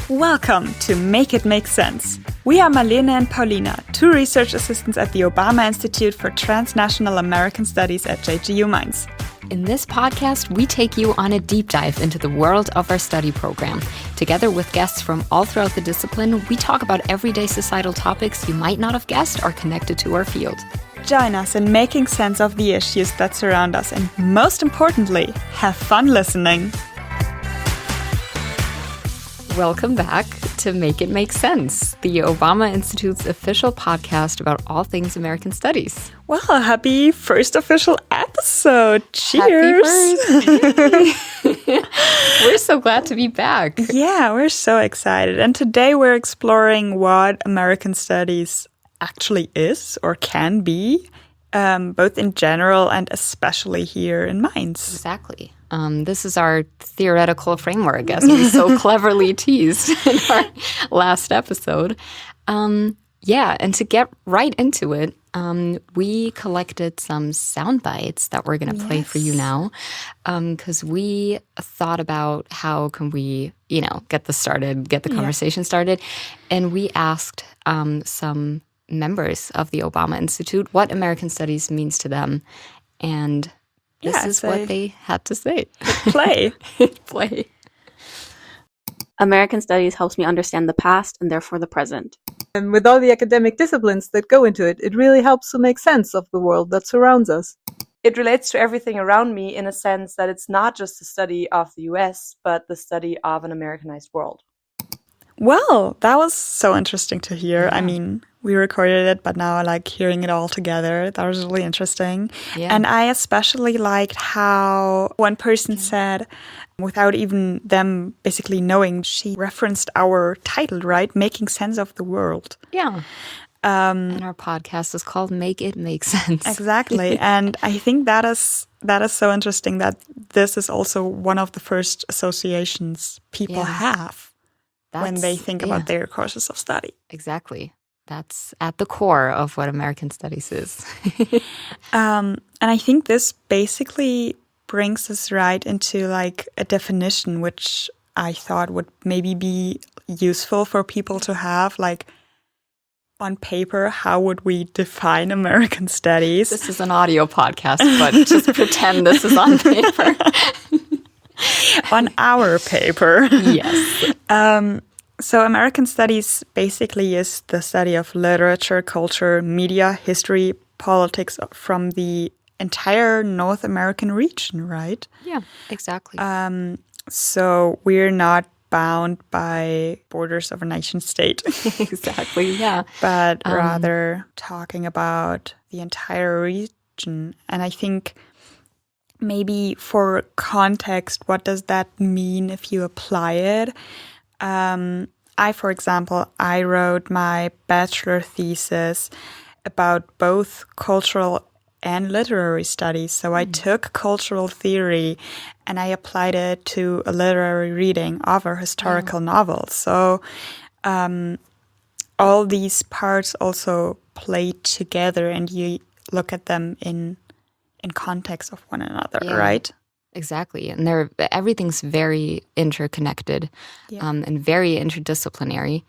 Welcome to Make It Make Sense. We are Marlene and Paulina, two research assistants at the Obama Institute for Transnational American Studies at JGU Mainz. In this podcast, we take you on a deep dive into the world of our study program. Together with guests from all throughout the discipline, we talk about everyday societal topics you might not have guessed are connected to our field. Join us in making sense of the issues that surround us and, most importantly, have fun listening. Welcome back to Make It Make Sense, the Obama Institute's official podcast about all things American studies. Well, happy first official episode. Cheers. We're so glad to be back. Yeah, we're so excited. And today we're exploring what American studies actually is or can be, both in general and especially here in Mainz. Exactly. This is our theoretical framework, as we so cleverly teased in our last episode. And to get right into it, we collected some sound bites that we're going to play for you now, because we thought about how can we, get this started, get the conversation started. And we asked some members of the Obama Institute what American Studies means to them. And this is what they had to say. Play. Play. American Studies helps me understand the past and therefore the present. And with all the academic disciplines that go into it, it really helps to make sense of the world that surrounds us. It relates to everything around me in a sense that it's not just the study of the US, but the study of an Americanized world. Well, that was so interesting to hear. Yeah. I mean, we recorded it, but now I like hearing it all together. That was really interesting. Yeah. And I especially liked how one person said, without even them basically knowing, she referenced our title, right? Making Sense of the World. Yeah. And our podcast is called Make It Make Sense. Exactly. And I think that is so interesting that this is also one of the first associations people have when they think about their courses of study. Exactly. That's at the core of what American Studies is. And I think this basically brings us right into like a definition, which I thought would maybe be useful for people to have. Like on paper, how would we define American Studies? This is an audio podcast, but just pretend this is on paper. On our paper. Yes. So American Studies basically is the study of literature, culture, media, history, politics from the entire North American region, right? Yeah, exactly. So we're not bound by borders of a nation state. Exactly, yeah. But rather talking about the entire region. And I think maybe for context, what does that mean if you apply it? For example, I wrote my bachelor thesis about both cultural and literary studies. So I took cultural theory and I applied it to a literary reading of a historical novel. So all these parts also play together and you look at them in context of one another, right? Exactly. And everything's very interconnected and very interdisciplinary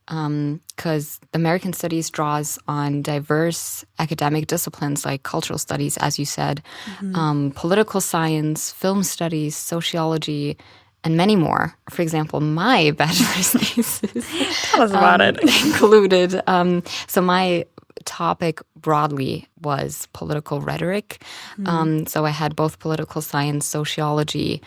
because American Studies draws on diverse academic disciplines like cultural studies, as you said, political science, film studies, sociology, and many more. For example, my bachelor's thesis Tell us about it. Included. So my topic broadly was political rhetoric. So I had both political science, sociology,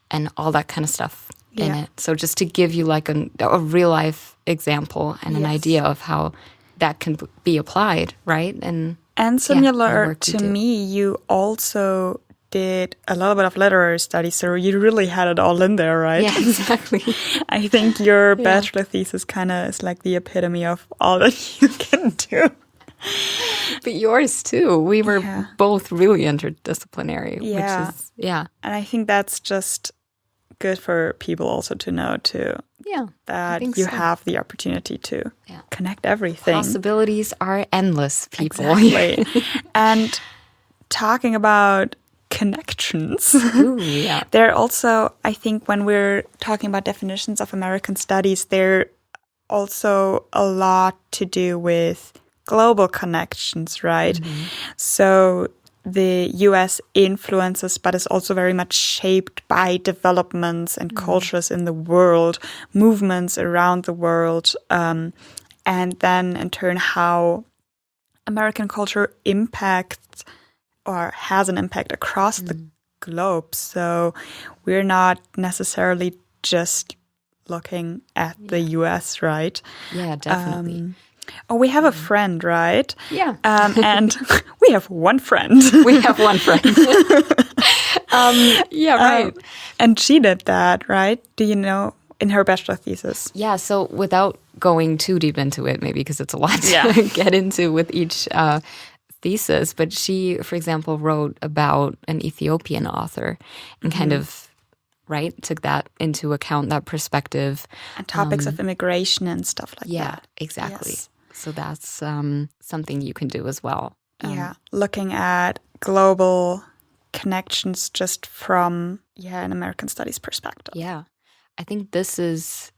and all that kind of stuff in it. So just to give you like a real life example and an idea of how that can be applied, right? And similar to me, you also did a little bit of literary studies, so you really had it all in there, right? Yeah, exactly. I think your bachelor thesis kind of is like the epitome of all that you can do. But yours too. We were both really interdisciplinary, which is, And I think that's just good for people also to know too. Yeah. That you have the opportunity to connect everything. Possibilities are endless, people. Exactly. And talking about connections. Ooh, yeah. They're also, I think, when we're talking about definitions of American studies, they're also a lot to do with global connections, right? So the US influences, but is also very much shaped by developments and cultures in the world, movements around the world, and then in turn how American culture impacts or has an impact across the globe. So we're not necessarily just looking at the US, right? Yeah, definitely. We have a friend, right? Yeah. And we have one friend. We have one friend. Yeah, right. And she did that, right? Do you know, in her bachelor thesis? Yeah, so without going too deep into it, maybe because it's a lot Yeah. to get into with each thesis, but she, for example, wrote about an Ethiopian author and kind of, right, took that into account, that perspective. And topics of immigration and stuff like Yeah, that. exactly. Yes. So that's something you can do as well. Yeah, looking at global connections just from, an American studies perspective. Yeah. I think this is,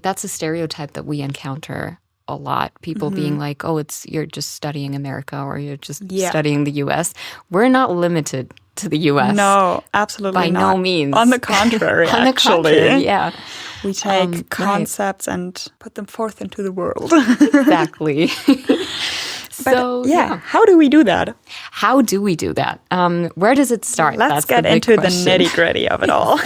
that's a stereotype that we encounter a lot. People being like, oh, you're just studying America or you're just studying the U.S. We're not limited to the U.S. No, absolutely by not. no means. On the contrary, On the actually. contrary, yeah. We take Right. concepts and put them forth into the world. Exactly. But, how do we do that? How do we do that? Where does it start? Let's That's get the big into question. the nitty-gritty of it all.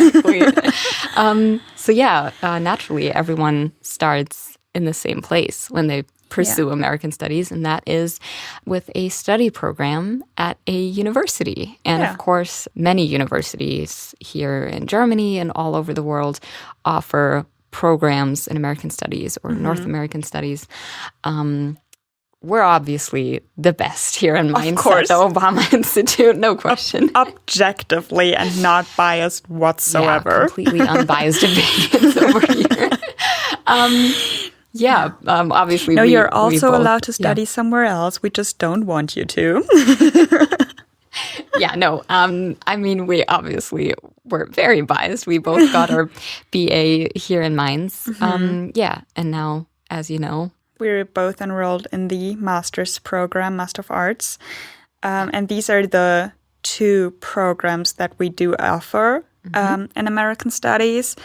Naturally, everyone starts in the same place when they pursue American studies, and that is with a study program at a university. And of course, many universities here in Germany and all over the world offer programs in American studies or North American studies. We're obviously the best here in Mainz at the Obama Institute, no question. Objectively and not biased whatsoever. Yeah, completely unbiased opinions over here. Obviously. No, you're we also both, allowed to study somewhere else. We just don't want you to. I mean, we're very biased. We both got our BA here in Mainz. And now, as you know, we're both enrolled in the master's program, Master of Arts. And these are the two programs that we do offer in American Studies.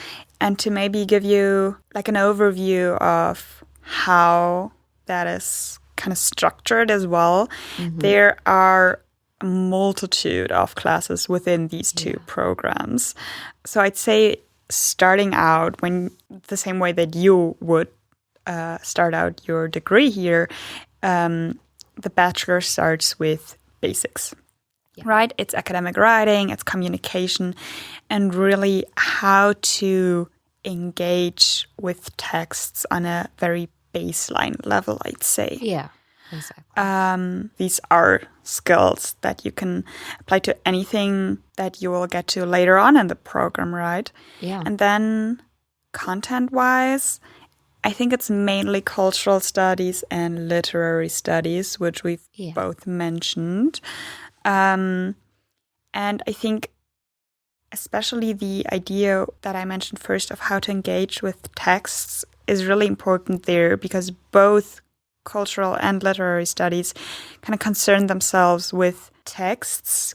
And to maybe give you like an overview of how that is kind of structured as well, there are a multitude of classes within these two programs. So I'd say starting out the same way that you would start out your degree here, the bachelor starts with basics, right? It's academic writing, it's communication, and really how to engage with texts on a very baseline level, I'd say. Yeah, exactly. These are skills that you can apply to anything that you will get to later on in the program, right? Yeah. And then content-wise, I think it's mainly cultural studies and literary studies, which we've both mentioned. And I think especially the idea that I mentioned first of how to engage with texts is really important there, because both cultural and literary studies kind of concern themselves with texts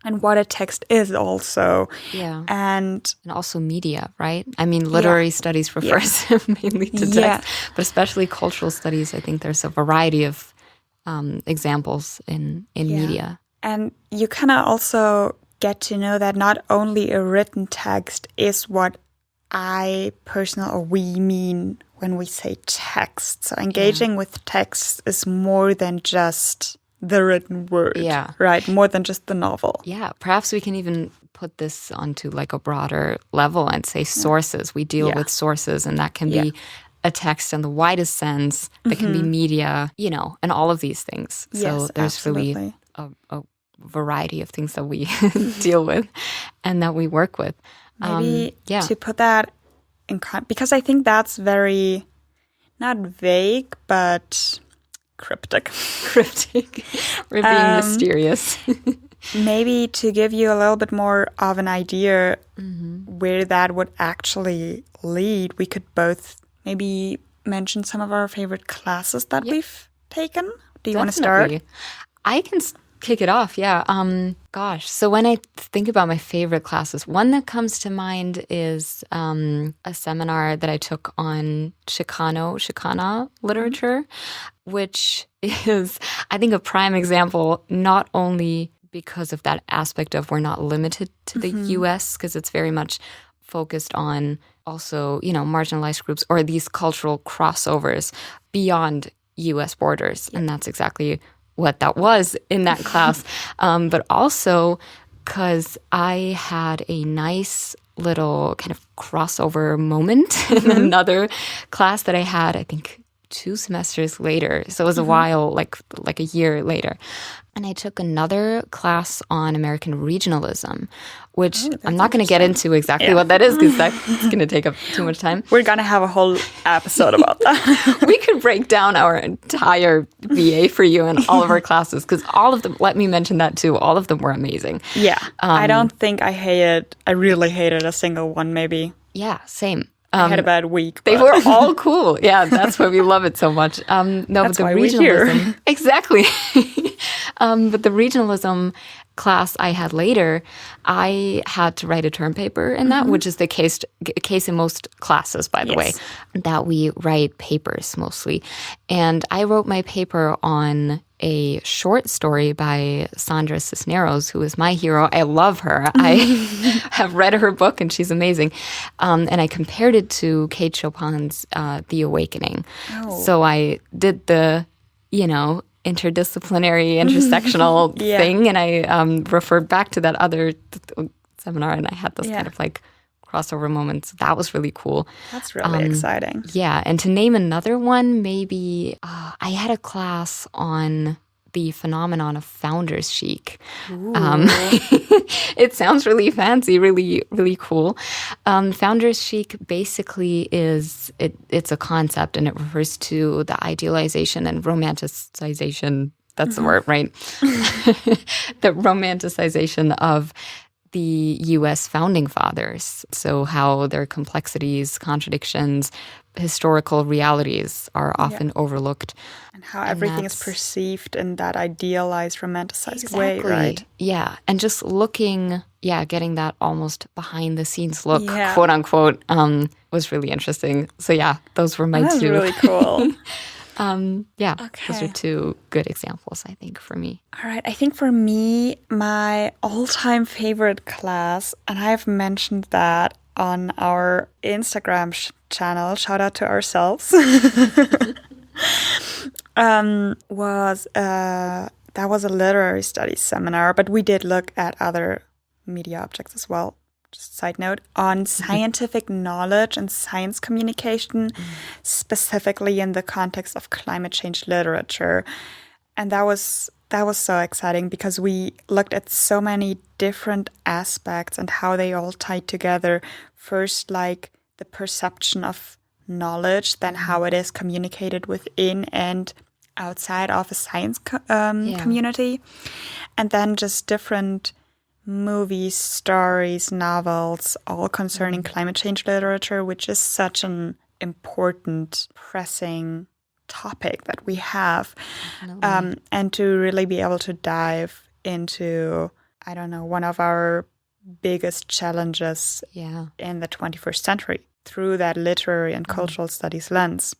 and what a text is also. Yeah. And also media, right? I mean, literary studies refers mainly to text, but especially cultural studies, I think there's a variety of examples in media. And you kind of also get to know that not only a written text is what I personally or we mean when we say text. So engaging with text is more than just the written word, right? More than just the novel. Yeah, perhaps we can even put this onto like a broader level and say sources. We deal with sources, and that can be a text in the widest sense. That can be media, and all of these things. So there's really a variety of things that we deal with and that we work with. Maybe to put that in because I think that's very, not vague, but cryptic. We're being mysterious. maybe to give you a little bit more of an idea where that would actually lead, we could both maybe mention some of our favorite classes that we've taken. Do you want to start? I can kick it off, yeah. Gosh, so when I think about my favorite classes, one that comes to mind is a seminar that I took on Chicana literature, which is, I think, a prime example, not only because of that aspect of we're not limited to the U.S., because it's very much focused on also, marginalized groups or these cultural crossovers beyond U.S. borders. And that's exactly what that was in that class. But also because I had a nice little kind of crossover moment in another class that I had, I think, 2 semesters later. So it was a while, like a year later. And I took another class on American regionalism, which I'm not going to get into exactly what that is because that's going to take up too much time. We're going to have a whole episode about that. We could break down our entire BA for you and all of our classes because all of them, let me mention that too, all of them were amazing. Yeah. I don't think I really hated a single one maybe. Yeah, same. I had a bad week. They were all cool. Yeah, that's why we love it so much. No, that's but the why regionalism, we're here. Exactly. But the regionalism class I had later, I had to write a term paper in that, which is the case in most classes, by the way, that we write papers mostly. And I wrote my paper on a short story by Sandra Cisneros, who is my hero. I love her. I have read her book, and she's amazing. And I compared it to Kate Chopin's The Awakening. Oh. So I did the, interdisciplinary, intersectional thing, and I referred back to that other seminar, and I had this kind of like crossover moments. That was really cool. That's really exciting. Yeah, and to name another one, maybe I had a class on the phenomenon of founders chic. It sounds really fancy, really, really cool. Founders chic basically it's a concept, and it refers to the idealization and romanticization. That's the word, right? The romanticization of the U.S. founding fathers. So how their complexities, contradictions, historical realities are often overlooked. And how everything is perceived in that idealized, romanticized way, right? Yeah. And just looking, getting that almost behind the scenes look, quote unquote, was really interesting. So those were my two. That's really cool. Those are 2 good examples, I think, for me. All right. I think for me, my all-time favorite class, and I've mentioned that on our Instagram channel, shout out to ourselves, that was a literary studies seminar, but we did look at other media objects as well. Just side note, on scientific knowledge and science communication, specifically in the context of climate change literature. And that was so exciting because we looked at so many different aspects and how they all tied together. First, like the perception of knowledge, then how it is communicated within and outside of a science community. And then just different movies, stories, novels, all concerning climate change literature, which is such an important, pressing topic that we have. And to really be able to dive into, one of our biggest challenges in the 21st century through that literary and cultural studies lens.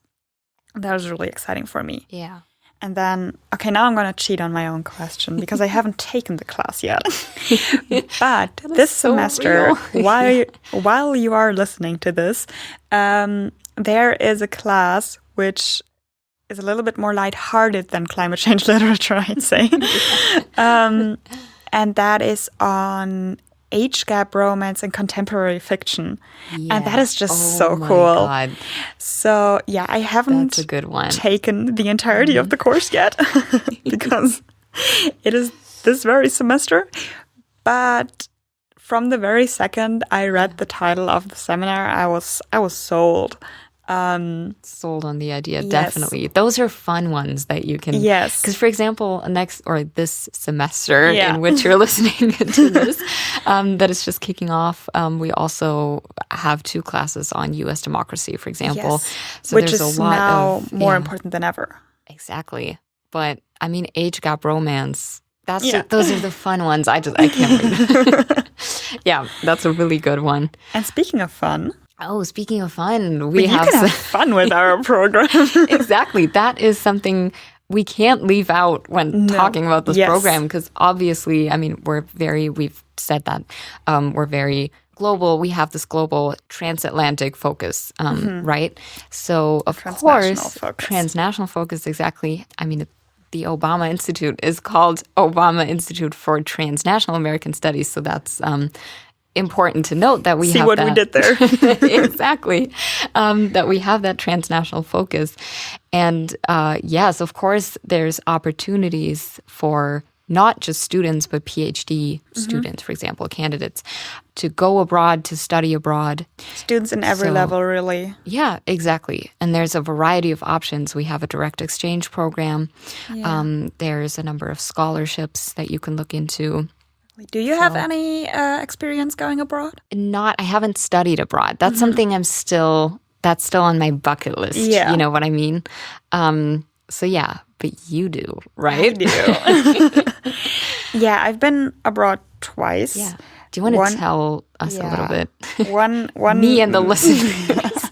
That was really exciting for me. Yeah. And then, now I'm going to cheat on my own question because I haven't taken the class yet. But this semester, while you are listening to this, there is a class which is a little bit more lighthearted than climate change literature, I'd say. And that is on age gap romance and contemporary fiction. Yeah. And that is just so cool. God. So I haven't That's a good one. taken the entirety of the course yet because it is this very semester. But from the very second I read the title of the seminar, I was sold. Sold on the idea, Yes. definitely. Those are fun ones that you can... Yes. Because, for example, this semester Yeah. in which you're listening to this, that is just kicking off, we also have 2 classes on U.S. democracy, for example. Yes. So Which there's is a lot now of... more yeah, important than ever. exactly. But, I mean, age gap romance... Yeah. Those are the fun ones. I can't wait. Yeah, that's a really good one. And speaking of fun, Oh, speaking of fun, we you have... can have fun with our program. Exactly. That is something we can't leave out when talking about this Yes. program, because obviously, I mean, we've said that, we're very global. We have this global transatlantic focus, right? So, of course, focus. transnational focus, exactly. I mean, the Obama Institute is called Obama Institute for Transnational American Studies. So that's important to note that we See have what that. we did there. Exactly. That we have that transnational focus. And yes, of course, there's opportunities for not just students, but PhD students, for example, candidates, to go abroad, to study abroad. Students in every So- level, really. Yeah, exactly. And there's a variety of options. We have a direct exchange program. There's a number of scholarships that you can look into. Do you have any experience going abroad? I haven't studied abroad. That's something that's still on my bucket list. Yeah. You know what I mean? So yeah, but you do, right? I do. Yeah, I've been abroad twice. Yeah. Do you want One- to tell us a little bit? One Me and the listeners.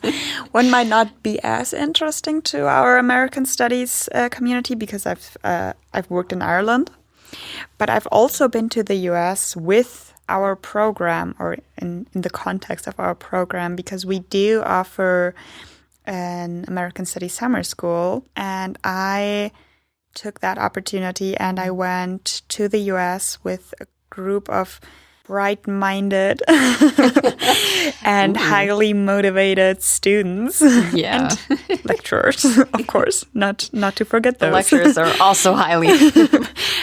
One might not be as interesting to our American studies community because I've worked in Ireland, but I've also been to the US with our program, or in the context of our program, because we do offer an American Studies summer school, and I took that opportunity and I went to the US with a group of bright-minded and highly motivated students Yeah. and lecturers, of course, not to forget The those. lecturers are also highly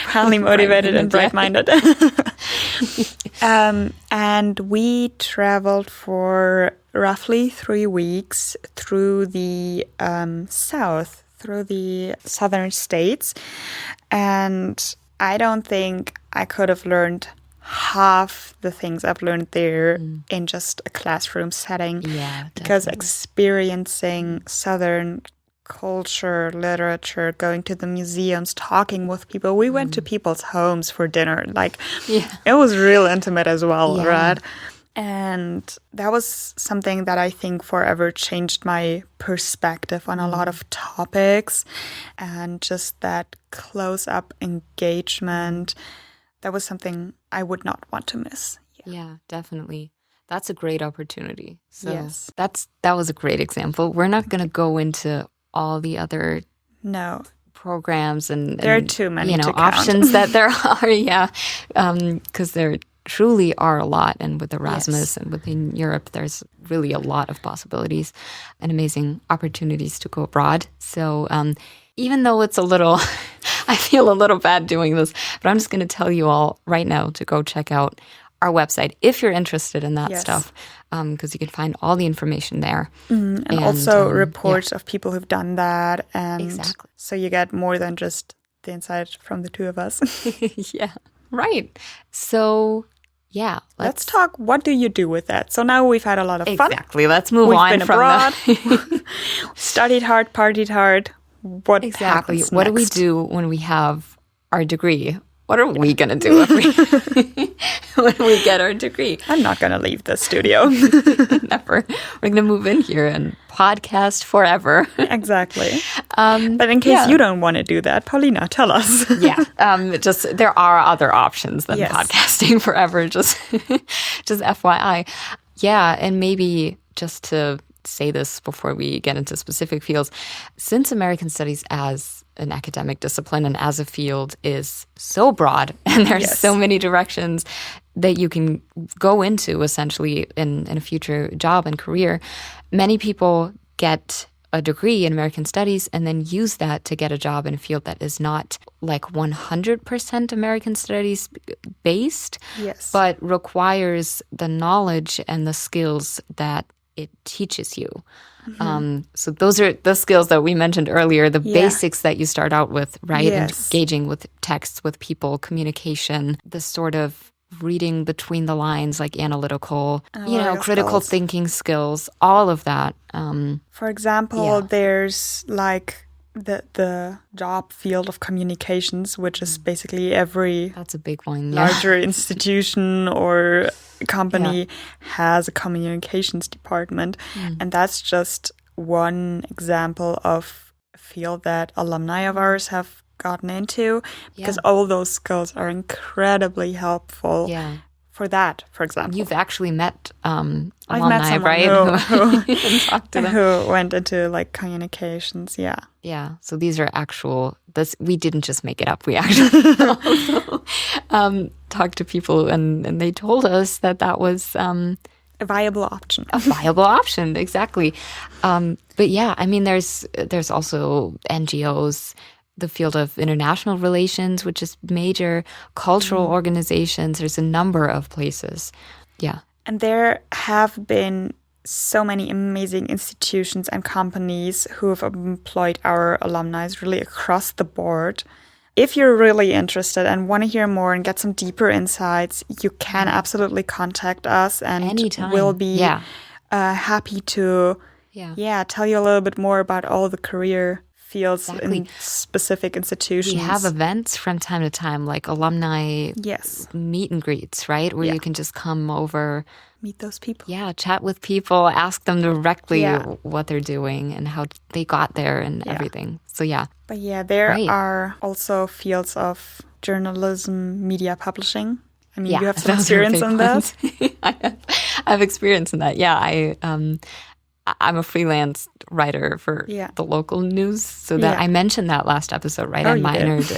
Highly motivated and Bright-minded, bright-minded. And we traveled for roughly 3 weeks through the south, through the southern states. And I don't think I could have learned half the things I've learned there in just a classroom setting. Yeah, Because definitely. experiencing Southern culture, literature, going to the museums, talking with people. We went to people's homes for dinner. Like, it was real intimate as well, Yeah. right? And that was something that I think forever changed my perspective on a lot of topics, and just that close-up engagement. That was something I would not want to miss. Yeah, definitely. That's a great opportunity. So Yes. that was a great example. We're not going to go into all the other No, programs and there are too many to count. options that there are. Yeah, because there truly are a lot. And with Erasmus and within Europe, there's really a lot of possibilities and amazing opportunities to go abroad. So even though it's a little, I feel a little bad doing this, but I'm just going to tell you all right now to go check out our website if you're interested in that stuff, because you can find all the information there. And also reports of people who've done that. And Exactly. so you get more than just the insight from the two of us. Yeah, right. So, yeah. Let's talk. What do you do with that? So now we've had a lot of fun. Exactly. Let's move We've on been from abroad. that. Studied hard, partied hard. What Exactly. happens What do we next? do when we have our degree? What are we going to do when we get our degree? I'm not going to leave the studio. Never. We're going to move in here and podcast forever. Exactly. But in case you don't want to do that, Paulina, tell us. Just there are other options than Yes. podcasting forever. Just FYI. Yeah, and maybe just to say this before we get into specific fields, since American Studies as an academic discipline and as a field is so broad and there's so many directions that you can go into essentially in a future job and career, many people get a degree in American Studies and then use that to get a job in a field that is not like 100% American Studies based, Yes. but requires the knowledge and the skills that it teaches you. So those are the skills that we mentioned earlier, the basics that you start out with, right? Yes. Engaging with texts, with people, communication, the sort of reading between the lines, like analytical, critical skills. thinking skills, all of that. For example, there's like the job field of communications, which is basically every That's a big one. larger institution or company has a communications department. And that's just one example of a field that alumni of ours have gotten into, because all those skills are incredibly helpful for that, for example. You've actually met I've alumni, met someone right? who Talked to them. who went into like communications, Yeah, so these are actual, we didn't just make it up. We actually also, talked to people and they told us that was a viable option. a viable option, exactly. But yeah, I mean, there's also NGOs, the field of international relations, which is major, cultural organizations. There's a number of places. Yeah. And there have been so many amazing institutions and companies who have employed our alumni really across the board. If you're really interested and want to hear more and get some deeper insights, you can absolutely contact us, and Anytime. we'll be happy to tell you a little bit more about all the career fields in specific institutions. We have events from time to time, like alumni meet and greets, right? Where you can just come over, meet those people. Yeah, chat with people, ask them directly what they're doing and how they got there and everything. So But there are also fields of journalism, media publishing. I mean, you have some experience in that. I have experience in that. Yeah, I'm a freelance writer for the local news, so that I mentioned that last episode, right? I minored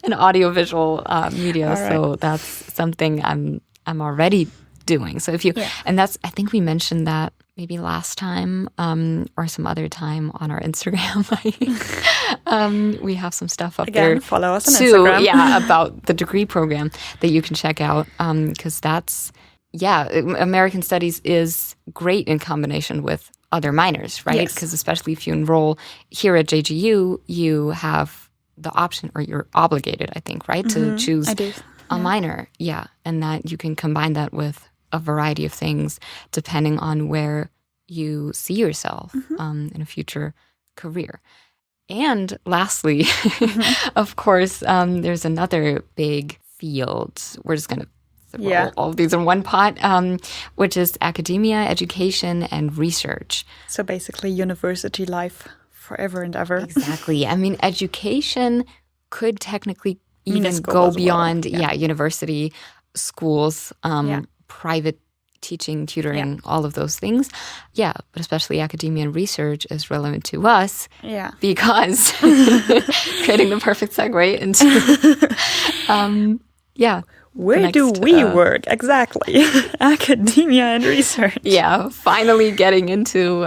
in audiovisual media, so that's something I'm already doing. So if you and that's, I think we mentioned that maybe last time or some other time on our Instagram. We have some stuff up there. Follow us on too, Instagram. about the degree program that you can check out, because that's. Yeah, American Studies is great in combination with other minors, right? Because especially if you enroll here at JGU, you have the option, or you're obligated, I think, right, to choose a minor. Yeah, and that you can combine that with a variety of things depending on where you see yourself in a future career. And lastly, of course, there's another big field. We're just going to all of these in one pot, which is academia, education, and research. So basically university life forever and ever. Exactly. I mean, education could technically even go beyond university, schools, private teaching, tutoring, all of those things. Yeah, but especially academia and research is relevant to us because creating the perfect segue into where do we work exactly? Academia and research. Yeah, finally getting into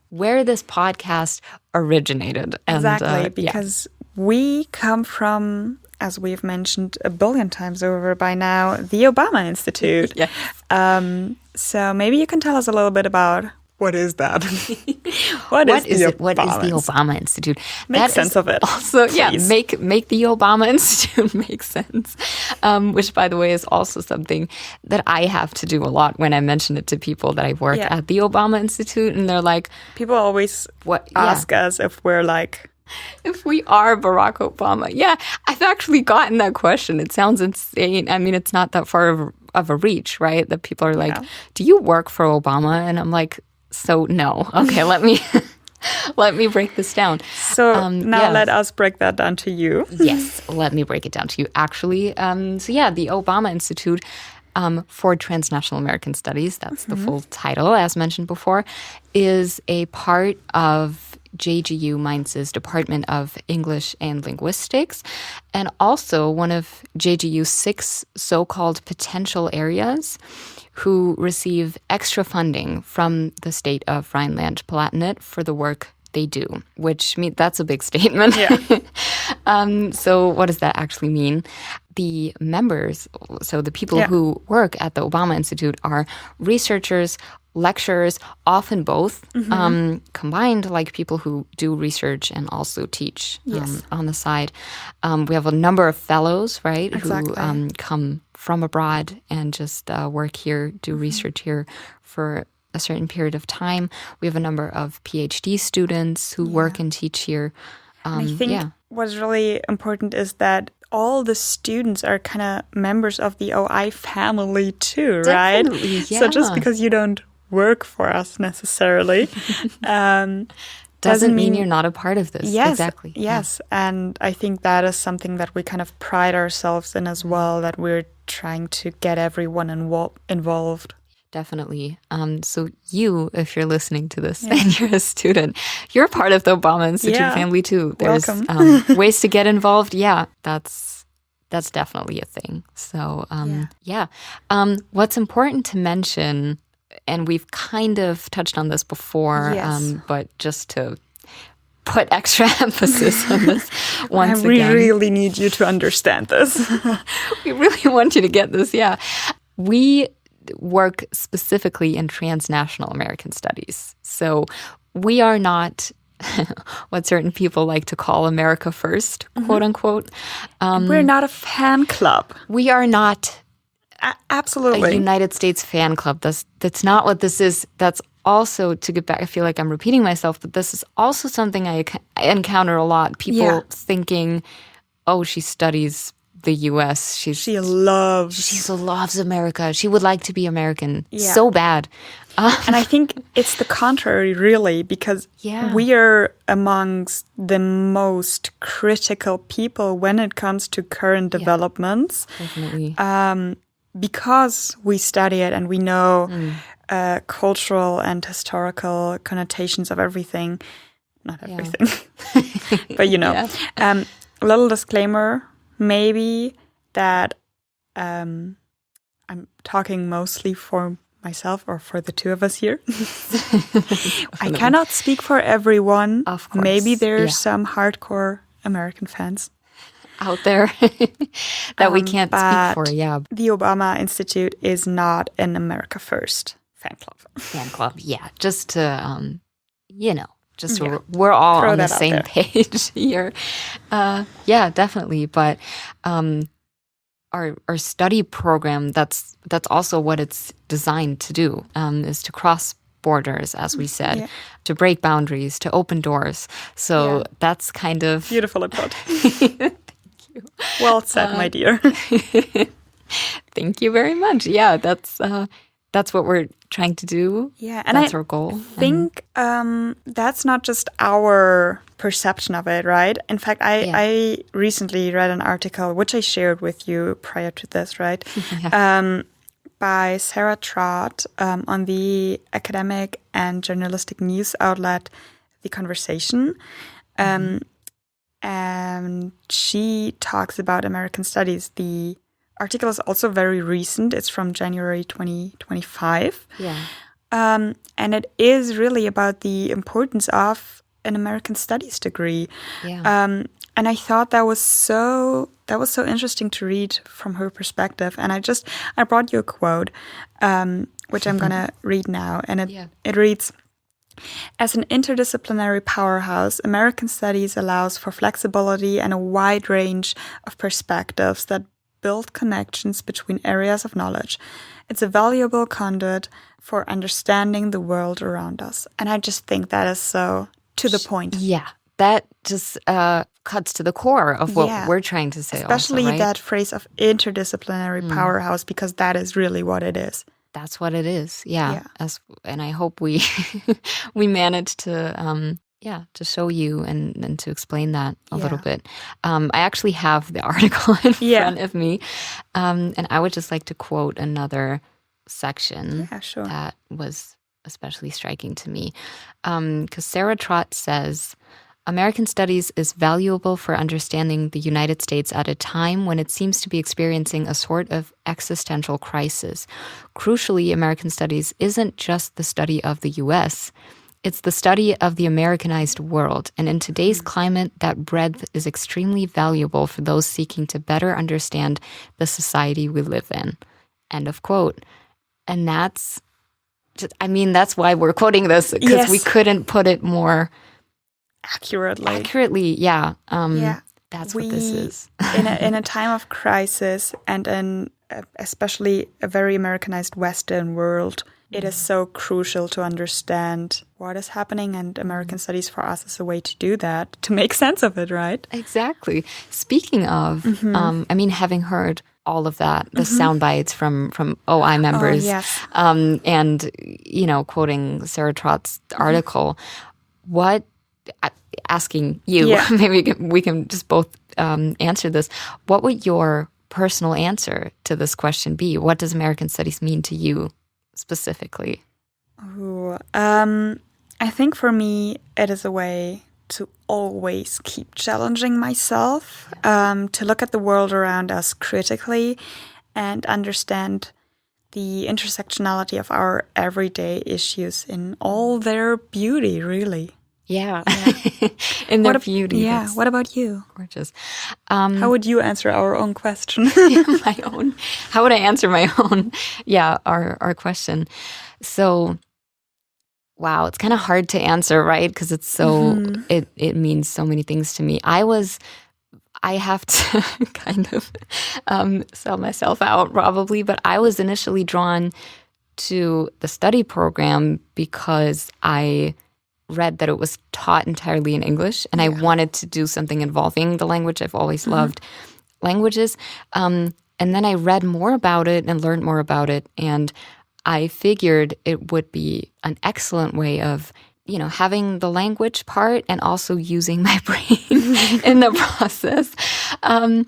where this podcast originated. Exactly, because we come from, as we've mentioned a billion times over by now, the Obama Institute. So maybe you can tell us a little bit about what is that? What is the Obama Institute? Make sense of it. Also, make the Obama Institute make sense. Which, by the way, is also something that I have to do a lot when I mention it to people that I work at the Obama Institute, and they're like, people always ask us if we're like, if we are Barack Obama. Yeah, I've actually gotten that question. It sounds insane. I mean, it's not that far of a reach, right? That people are like, do you work for Obama? And I'm like, so no. Okay, let me break this down. So now let us break that down to you. Yes, let me break it down to you, actually. The Obama Institute for Transnational American Studies, that's the full title, as mentioned before, is a part of JGU Mainz's Department of English and Linguistics, and also one of JGU's 6 so-called potential areas who receive extra funding from the state of Rhineland-Palatinate for the work they do, which means that's a big statement. So what does that actually mean? The members, so the people who work at the Obama Institute, are researchers lecturers, often both, combined, like people who do research and also teach on the side. We have a number of fellows, right, Exactly. who come from abroad and just work here, do research here for a certain period of time. We have a number of PhD students who work and teach here. And I think what's really important is that all the students are kind of members of the OI family too, right? Definitely, yeah. So just because you don't work for us necessarily doesn't mean you're not a part of this. Yes, exactly. Yes, and I think that is something that we kind of pride ourselves in as well, that we're trying to get everyone involved. Definitely. So you, if you're listening to this and you're a student, you're part of the Obama Institute family too. There's ways to get involved. Yeah, that's definitely a thing. So what's important to mention, and we've kind of touched on this before, but just to put extra emphasis on this once again. We really need you to understand this. We really want you to get this, We work specifically in transnational American studies. So we are not what certain people like to call America first, quote unquote. We're not a fan club. We are not absolutely a United States fan club. That's not what this is. That's also, to get back, I feel like I'm repeating myself, but this is also something I encounter a lot. People thinking, oh, she studies the U.S. She loves America. She would like to be American so bad. And I think it's the contrary, really, because we are amongst the most critical people when it comes to current developments. Definitely. Because we study it and we know cultural and historical connotations of everything. Not everything, but you know. A little disclaimer. Maybe that I'm talking mostly for myself or for the two of us here. I cannot speak for everyone. Of course. Maybe there's some hardcore American fans out there that we can't speak for. Yeah. The Obama Institute is not an America First fan club. Just to, we're all on the same page here. Definitely. But our study program, that's also what it's designed to do, is to cross borders, as we said, to break boundaries, to open doors. So that's kind of... Beautifully put. Thank you. Well said, my dear. Thank you very much. Yeah, that's what we're trying to do. Yeah, and that's our goal. I think that's not just our perception of it, right? In fact, I recently read an article, which I shared with you prior to this, right? By Sarah Trott on the academic and journalistic news outlet, The Conversation. And she talks about American studies. The article is also very recent. It's from January 2025. And it is really about the importance of an American studies degree. And I thought that was so interesting to read from her perspective. And I brought you a quote, which I'm going to read now. And it reads, "As an interdisciplinary powerhouse, American studies allows for flexibility and a wide range of perspectives that build connections between areas of knowledge. It's a valuable conduit for understanding the world around us." And I just think that is so to the point. Yeah, that just cuts to the core of what we're trying to say. Especially also, right? that phrase of interdisciplinary powerhouse, because that is really what it is. That's what it is. Yeah. And I hope we we managed to to show you and to explain that a little bit. I actually have the article in front of me. And I would just like to quote another section that was especially striking to me. Because Sarah Trott says, "American studies is valuable for understanding the United States at a time when it seems to be experiencing a sort of existential crisis. Crucially, American studies isn't just the study of the U.S., it's the study of the Americanized world. And in today's climate, that breadth is extremely valuable for those seeking to better understand the society we live in." End of quote. And that's that's why we're quoting this, because we couldn't put it more accurately. Yeah. That's what this is. in a time of crisis, and in especially a very Americanized Western world, it is so crucial to understand what is happening, and American Studies for us is a way to do that, to make sense of it, right? Exactly. Speaking of, having heard all of that, the sound bites from OI members, and, quoting Sarah Trott's article, asking you, maybe we can just both answer this, what would your personal answer to this question be? What does American Studies mean to you specifically? I think for me, it is a way to always keep challenging myself, to look at the world around us critically and understand the intersectionality of our everyday issues in all their beauty, really. Yeah. In their beauty. Yeah. What about you? Gorgeous. How would you answer our own question? My own? How would I answer my own? Yeah, our question. So, wow, it's kind of hard to answer, right? Because it's so, it means so many things to me. I have to kind of sell myself out probably, but I was initially drawn to the study program because I read that it was taught entirely in English, and I wanted to do something involving the language. I've always loved languages. And then I read more about it and learned more about it, and I figured it would be an excellent way of, having the language part and also using my brain in the process. And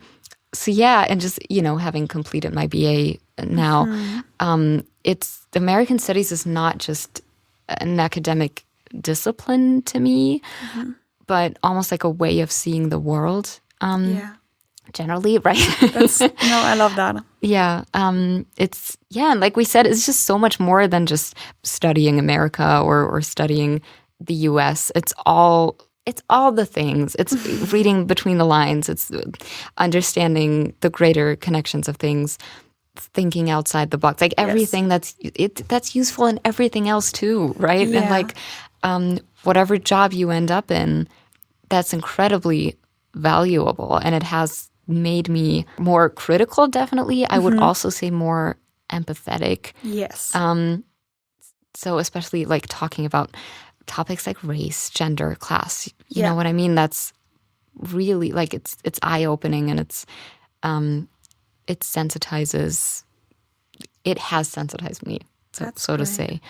just, having completed my BA now, it's American Studies is not just an academic discipline to me, but almost like a way of seeing the world. Generally, right? I love that. Yeah. And like we said, it's just so much more than just studying America or studying the US. It's all the things. It's reading between the lines. It's understanding the greater connections of things, thinking outside the box, like everything that's useful in everything else too, right? Yeah. And like whatever job you end up in, that's incredibly valuable, and it has made me more critical, definitely. I would also say more empathetic. Yes. So especially like talking about topics like race, gender, class, you know what I mean? That's really like it's eye-opening, and it sensitizes. It has sensitized me, so to say.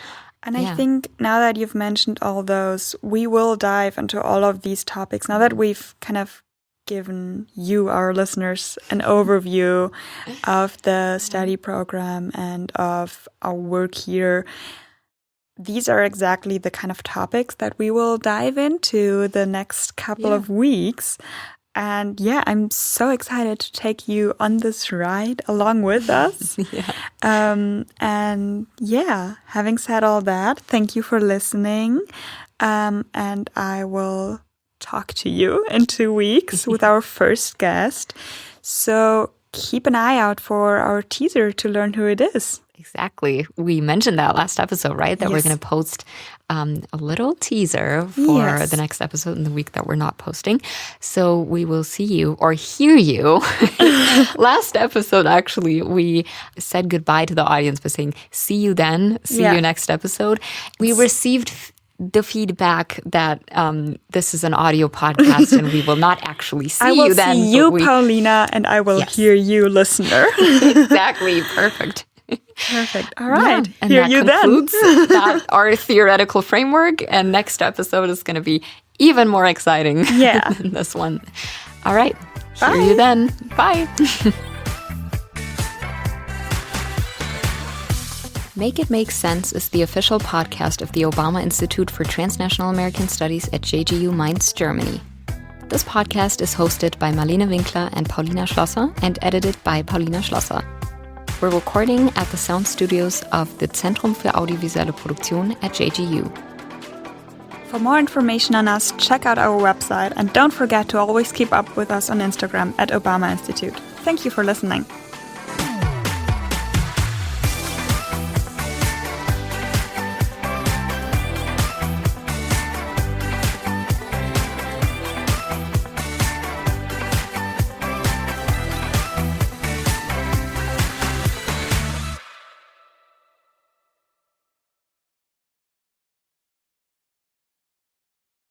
And I think now that you've mentioned all those, we will dive into all of these topics. Now that we've kind of given you, our listeners, an overview of the study program and of our work here, these are exactly the kind of topics that we will dive into the next couple of weeks. And I'm so excited to take you on this ride along with us. Having said all that, thank you for listening. And I will talk to you in 2 weeks with our first guest. So keep an eye out for our teaser to learn who it is. Exactly. We mentioned that last episode, right? That we're going to post a little teaser for the next episode in the week that we're not posting. So we will see you or hear you. Last episode, actually, we said goodbye to the audience by saying, see you then, see you next episode. We received the feedback that this is an audio podcast and we will not actually see you then. I will see you, Paulina, and I will hear you, listener. Exactly. Perfect. All right. And hear you concludes that our theoretical framework. And next episode is going to be even more exciting than this one. All right. Bye. Hear you then. Bye. Make It Make Sense is the official podcast of the Obama Institute for Transnational American Studies at JGU Mainz, Germany. This podcast is hosted by Marlene Winkler and Paulina Schlosser and edited by Paulina Schlosser. We're recording at the sound studios of the Zentrum für Audiovisuelle Produktion at JGU. For more information on us, check out our website and don't forget to always keep up with us on Instagram at Obama Institute. Thank you for listening.